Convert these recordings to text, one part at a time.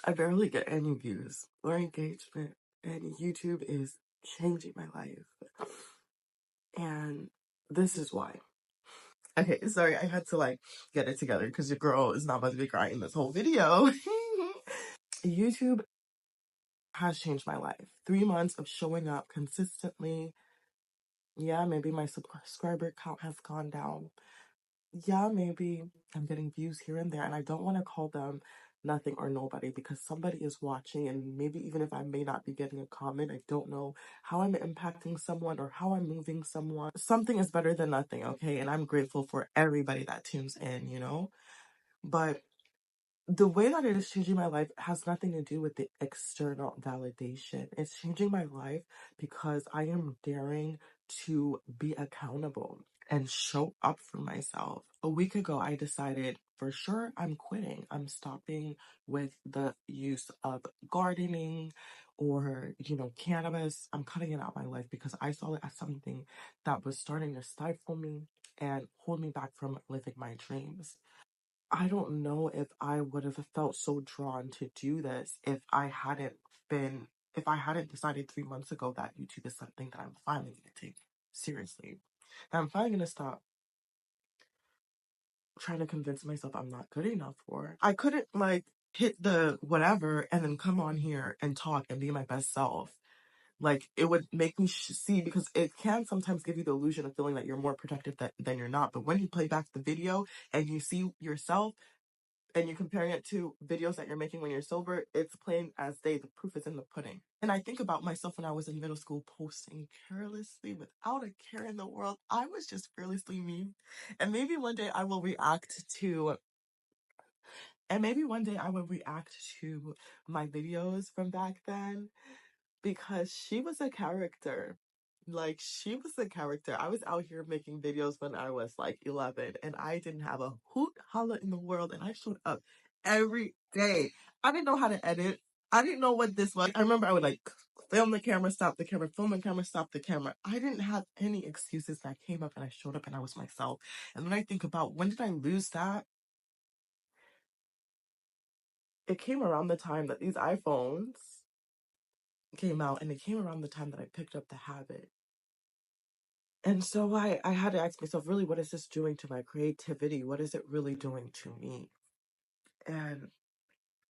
I barely get any views or engagement, and YouTube is changing my life. And this is why. Okay, sorry, I had to like get it together because your girl is not about to be crying this whole video. YouTube has changed my life. 3 months of showing up consistently. Yeah, maybe my subscriber count has gone down. Yeah, maybe I'm getting views here and there, and I don't want to call them nothing or nobody because somebody is watching, and maybe even if I may not be getting a comment, I don't know how I'm impacting someone or how I'm moving someone. Something is better than nothing, okay? And I'm grateful for everybody that tunes in, But the way that it is changing my life has nothing to do with the external validation. It's changing my life because I am daring to be accountable and show up for myself. A week ago, I decided for sure I'm quitting. I'm stopping with the use of gardening or, cannabis. I'm cutting it out of my life because I saw it as something that was starting to stifle me and hold me back from living my dreams. I don't know if I would have felt so drawn to do this if I hadn't decided 3 months ago that YouTube is something that I'm finally going to take seriously. That I'm finally going to stop trying to convince myself I'm not good enough for. I couldn't like hit the whatever and then come on here and talk and be my best self. Like it would make me see, because it can sometimes give you the illusion of feeling that you're more protective than you're not. But when you play back the video and you see yourself, and you're comparing it to videos that you're making when you're sober, it's plain as day. The proof is in the pudding. And I think about myself when I was in middle school, posting carelessly without a care in the world. I was just fearlessly me. And maybe one day I will react to, my videos from back then, because she was a character. Like, she was a character. I was out here making videos when I was like 11, and I didn't have a hoot holla in the world, and I showed up every day. I didn't know how to edit. I didn't know what this was. I remember I would like film the camera, stop the camera, film the camera, stop the camera. I didn't have any excuses. I came up and I showed up and I was myself. And when I think about when did I lose that, it came around the time that these iPhones came out, and it came around the time that I picked up the habit. And so I had to ask myself, really, what is this doing to my creativity? What is it really doing to me? And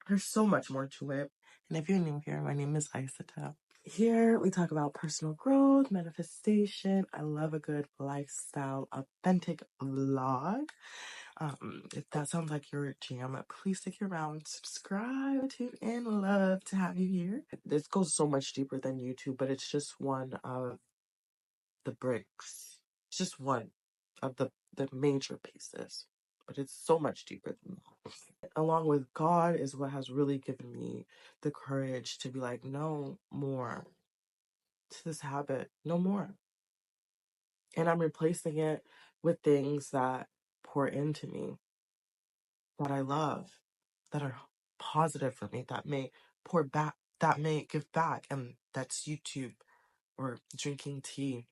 there's so much more to it. And if you're new here, my name is Isata. Here we talk about personal growth, manifestation. I love a good lifestyle, authentic vlog. If that sounds like your jam, please stick around, subscribe, tune in. Love to have you here. This goes so much deeper than YouTube, but it's just one of the bricks. It's just one of the major pieces, but it's so much deeper than that. Along with God is what has really given me the courage to be like, no more to this habit, no more. And I'm replacing it with things that pour into me, that I love, that are positive for me, that may pour back, that may give back, and that's YouTube or drinking tea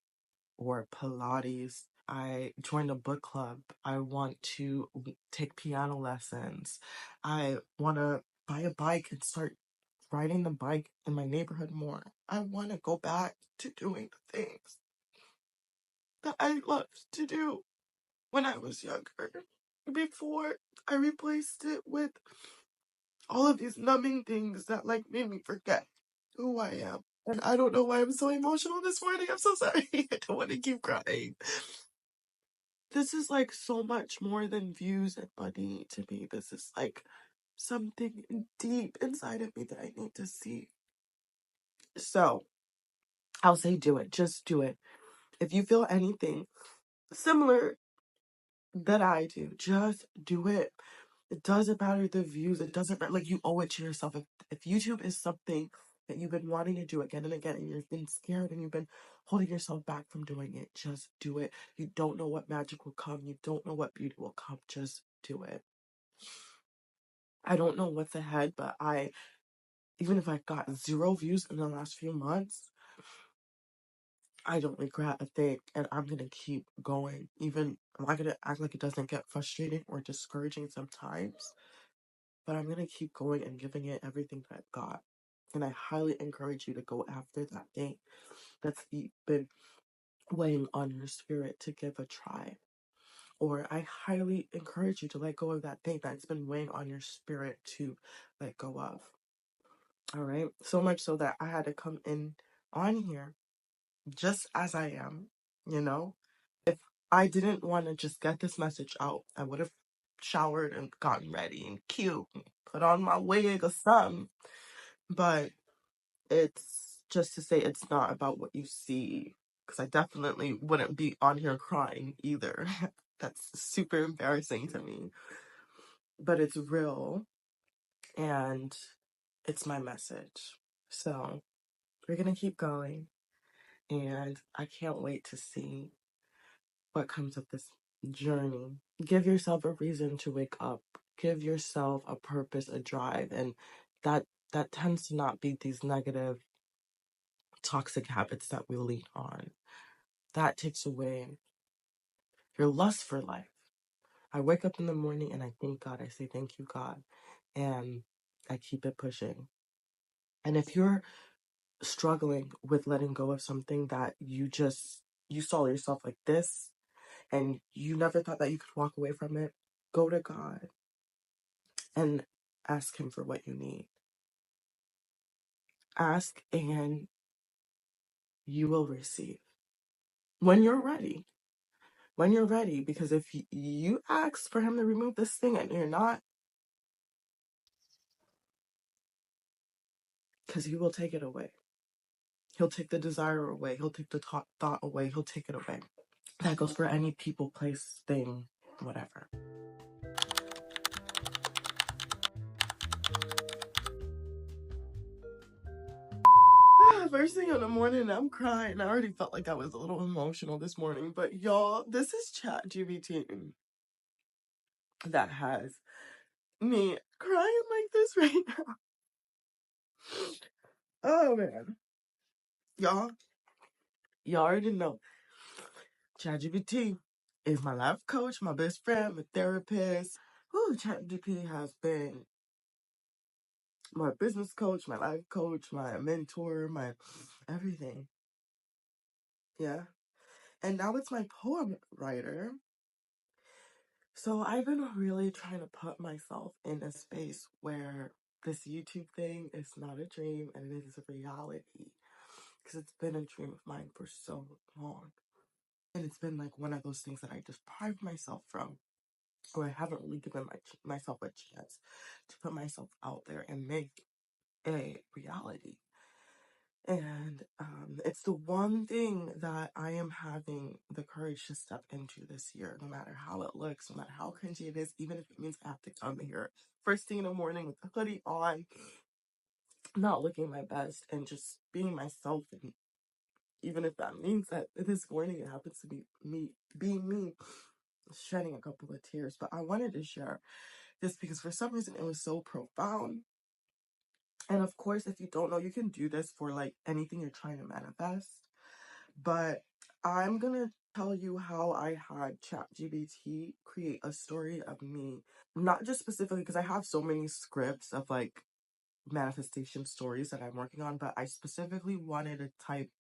or Pilates. I joined a book club. I want to take piano lessons. I want to buy a bike and start riding the bike in my neighborhood more. I want to go back to doing the things that I loved to do when I was younger. Before I replaced it with all of these numbing things that like made me forget who I am. And I don't know why I'm so emotional this morning. I'm so sorry. I don't want to keep crying. This is like so much more than views and money to me. This is like something deep inside of me that I need to see. So I'll say do it. Just do it. If you feel anything similar that I do, just do it. It doesn't matter the views. It doesn't matter. Like, you owe it to yourself. If YouTube is something that you've been wanting to do again and again, and you've been scared and you've been holding yourself back from doing it, just do it. You don't know what magic will come. You don't know what beauty will come. Just do it. I don't know what's ahead, but even if I got 0 views in the last few months, I don't regret a thing, and I'm gonna keep going. Even I'm not gonna act like it doesn't get frustrating or discouraging sometimes. but I'm going to keep going and giving it everything that I've got. And I highly encourage you to go after that thing that's been weighing on your spirit to give a try. Or I highly encourage you to let go of that thing that's been weighing on your spirit to let go of. All right. So much so that I had to come in on here just as I am, you know? If I didn't want to just get this message out, I would have showered and gotten ready and cute and put on my wig or something. But it's just to say it's not about what you see, because I definitely wouldn't be on here crying either. That's super embarrassing to me. But it's real and it's my message. So we're going to keep going. And I can't wait to see what comes of this journey. Give yourself a reason to wake up. Give yourself a purpose, a drive. And that tends to not be these negative, toxic habits that we lean on. That takes away your lust for life. I wake up in the morning and I thank God. I say, thank you, God. And I keep it pushing. And if you're struggling with letting go of something that you saw yourself like this and you never thought that you could walk away from it, go to God and ask Him for what you need. Ask and you will receive when you're ready. When you're ready, because if you ask for Him to remove this thing and you're not, because He will take it away. He'll take the desire away. He'll take the thought away. He'll take it away. That goes for any people, place, thing, whatever. First thing in the morning, I'm crying. I already felt like I was a little emotional this morning. But y'all, this is ChatGPT that has me crying like this right now. Oh, man. Y'all already know. ChatGPT is my life coach, my best friend, my therapist. ChatGPT has been my business coach, my life coach, my mentor, my everything. Yeah. And now it's my poem writer. So I've been really trying to put myself in a space where this YouTube thing is not a dream and it is a reality. Because it's been a dream of mine for so long. And it's been like one of those things that I deprived myself from, or I haven't really given myself a chance to put myself out there and make a reality. And it's the one thing that I am having the courage to step into this year, no matter how it looks, no matter how cringy it is, even if it means I have to come here first thing in the morning with a hoodie on, not looking my best, and just being myself. And even if that means that this morning it happens to be me, being me, shedding a couple of tears. But I wanted to share this because for some reason it was so profound. And of course, if you don't know, you can do this for like anything you're trying to manifest. But I'm gonna tell you how I had ChatGPT create a story of me. Not just specifically because I have so many scripts of like manifestation stories that I'm working on, but I specifically wanted to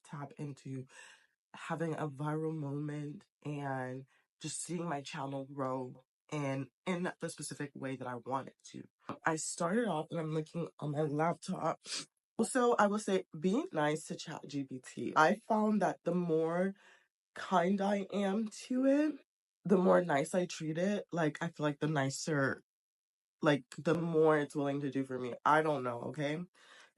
tap into having a viral moment and just seeing my channel grow and in the specific way that I wanted to. I started off and I'm looking on my laptop. Also, I will say being nice to ChatGPT. I found that the more kind I am to it, the more nice I treat it. Like I feel like the nicer, like the more it's willing to do for me. I don't know, okay?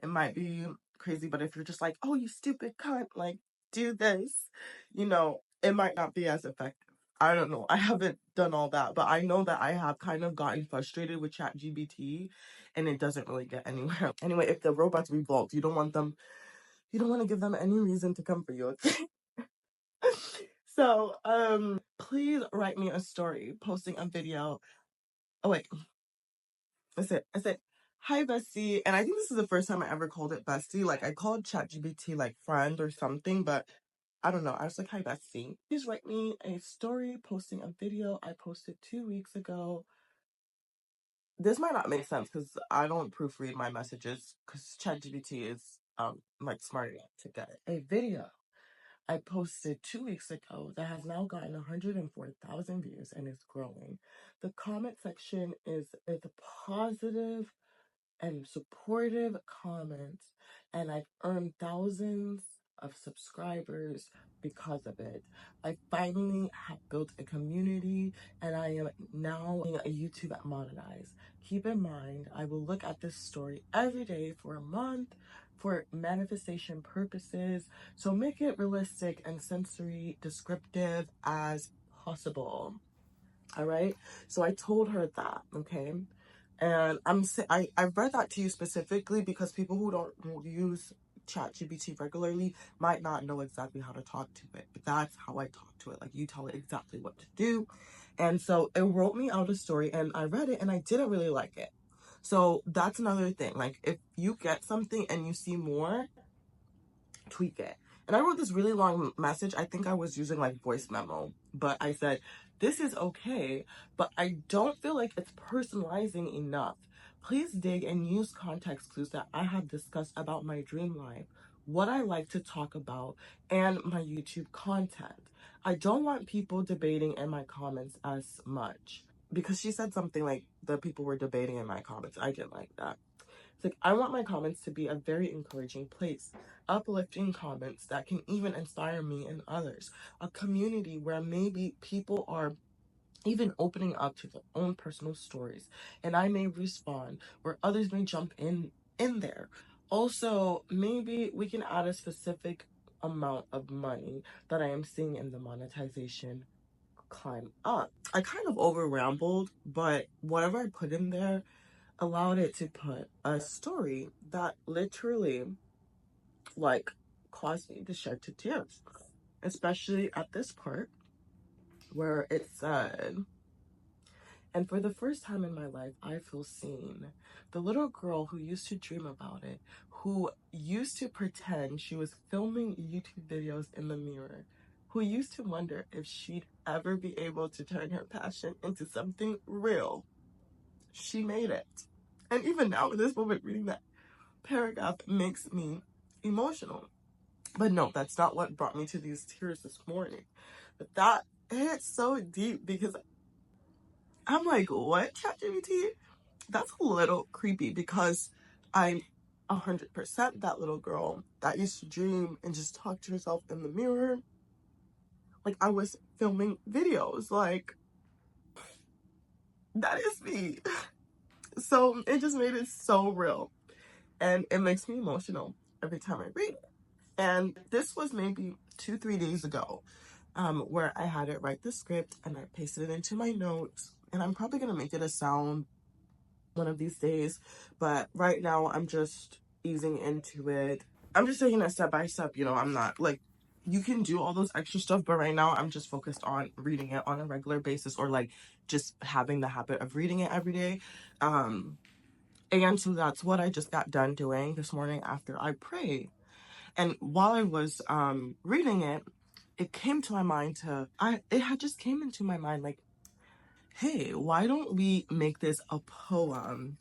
It might be crazy, but if you're just like, oh, you stupid cunt, like do this, it might not be as effective. I don't know. I haven't done all that, but I know that I have kind of gotten frustrated with ChatGPT and it doesn't really get anywhere. Anyway, if the robots revolt, you don't want to give them any reason to come for you, okay? So, please write me a story, posting a video. Oh wait, that's it. I said, hi bestie. And I think this is the first time I ever called it bestie. Like I called ChatGPT like friend or something, but I don't know. I was like, hi bestie. Please write me a story, posting a video I posted 2 weeks ago this might not make sense because I don't proofread my messages because ChatGPT is like smart enough to get it. A video I posted 2 weeks ago that has now gotten 104,000 views and is growing. The comment section is positive and supportive comments, and I've earned thousands of subscribers because of it. I finally have built a community, and I am now a YouTube monetized. Keep in mind, I will look at this story every day for a month for manifestation purposes, so make it realistic and sensory descriptive as possible. All right. So I told her that, okay? And I read that to you specifically because people who don't use ChatGPT regularly might not know exactly how to talk to it. But that's how I talk to it. Like, you tell it exactly what to do. And so it wrote me out a story, and I read it and I didn't really like it. So that's another thing. Like, if you get something and you see more, tweak it. And I wrote this really long message. I think I was using like voice memo, but I said, this is okay, but I don't feel like it's personalizing enough. Please dig and use context clues that I have discussed about my dream life, what I like to talk about, and my YouTube content. I don't want people debating in my comments as much. Because she said something like the people were debating in my comments. I didn't like that. It's like, I want my comments to be a very encouraging place, uplifting comments that can even inspire me and others, a community where maybe people are even opening up to their own personal stories, and I may respond, or others may jump in there. Also, maybe we can add a specific amount of money that I am seeing in the monetization climb up. I kind of over rambled, but whatever I put in there allowed it to put a story that literally like caused me to shed to tears, especially at this part where it said, and for the first time in my life, I feel seen. The little girl who used to dream about it, who used to pretend she was filming YouTube videos in the mirror, who used to wonder if she'd ever be able to turn her passion into something real. She made it. And even now, in this moment, reading that paragraph makes me emotional. But no, that's not what brought me to these tears this morning. But that hit so deep because I'm like, what, ChatGPT? That's a little creepy because I'm 100% that little girl that used to dream and just talk to herself in the mirror. Like, I was filming videos. Like, that is me. So it just made it so real. And it makes me emotional every time I read it. And this was maybe 2-3 days ago, where I had it write the script and I pasted it into my notes. And I'm probably gonna make it a sound one of these days, but right now I'm just easing into it. I'm just taking it step by step. I'm not like, you can do all those extra stuff, but right now I'm just focused on reading it on a regular basis, or like just having the habit of reading it every day. And so that's what I just got done doing this morning after I prayed. And while I was reading it, it came to my mind it had just came into my mind like, hey, why don't we make this a poem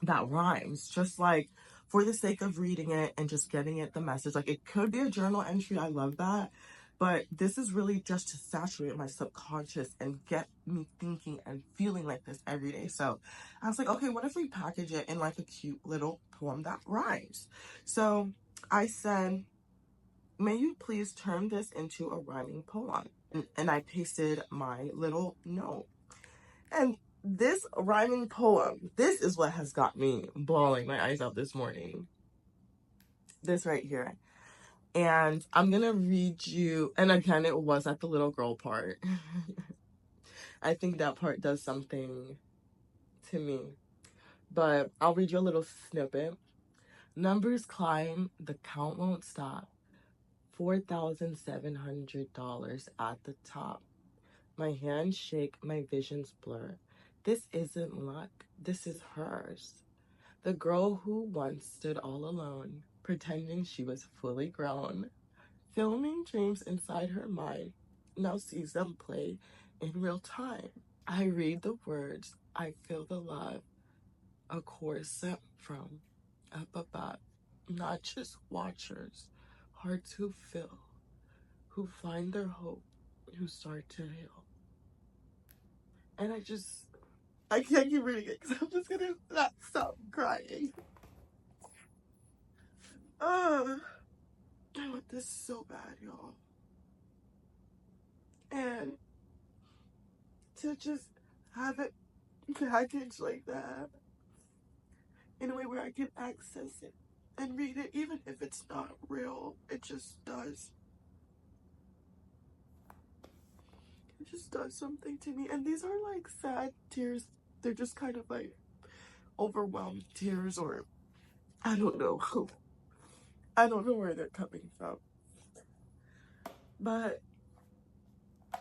that rhymes? Just like for the sake of reading it and just getting it the message. Like, it could be a journal entry. I love that. But this is really just to saturate my subconscious and get me thinking and feeling like this every day. So I was like, okay, what if we package it in like a cute little poem that rhymes? So I said, may you please turn this into a rhyming poem? And I pasted my little note. And this rhyming poem, this is what has got me bawling my eyes out this morning. This right here. And I'm gonna read you, and again, it was at the little girl part. I think that part does something to me. But I'll read you a little snippet. Numbers climb, the count won't stop. $4,700 at the top. My hands shake, my visions blur. This isn't luck, this is hers. The girl who once stood all alone, pretending she was fully grown, filming dreams inside her mind, now sees them play in real time. I read the words I feel the love a course sent from up above, not just watchers, hearts who feel, who find their hope, who start to heal. And I can't keep reading it because I'm just gonna not stop crying. I want this so bad, y'all. And to just have it packaged like that in a way where I can access it and read it, even if it's not real, it just does. It just does something to me. And these are like sad tears. They're just kind of like overwhelmed tears, or I don't know. I don't know where they're coming from. But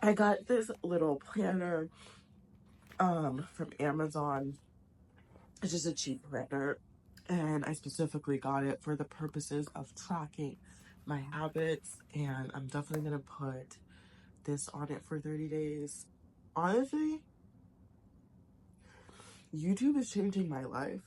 I got this little planner from Amazon. It's just a cheap planner, and I specifically got it for the purposes of tracking my habits, and I'm definitely gonna put this on it for 30 days. Honestly, YouTube is changing my life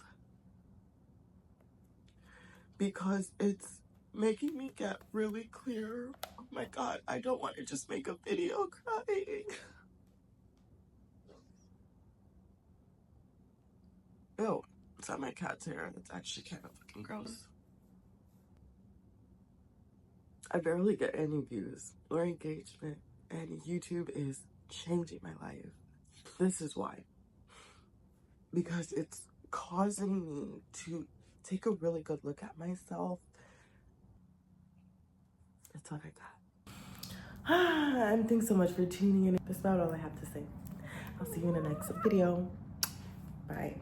because it's making me get really clear. Oh my god, I don't want to just make a video crying. Ew, it's on my cat's hair. That's actually kind of fucking gross. I barely get any views or engagement, and YouTube is changing my life. This is why. Because it's causing me to take a really good look at myself. That's what I got. And thanks so much for tuning in. That's about all I have to say. I'll see you in the next video. Bye.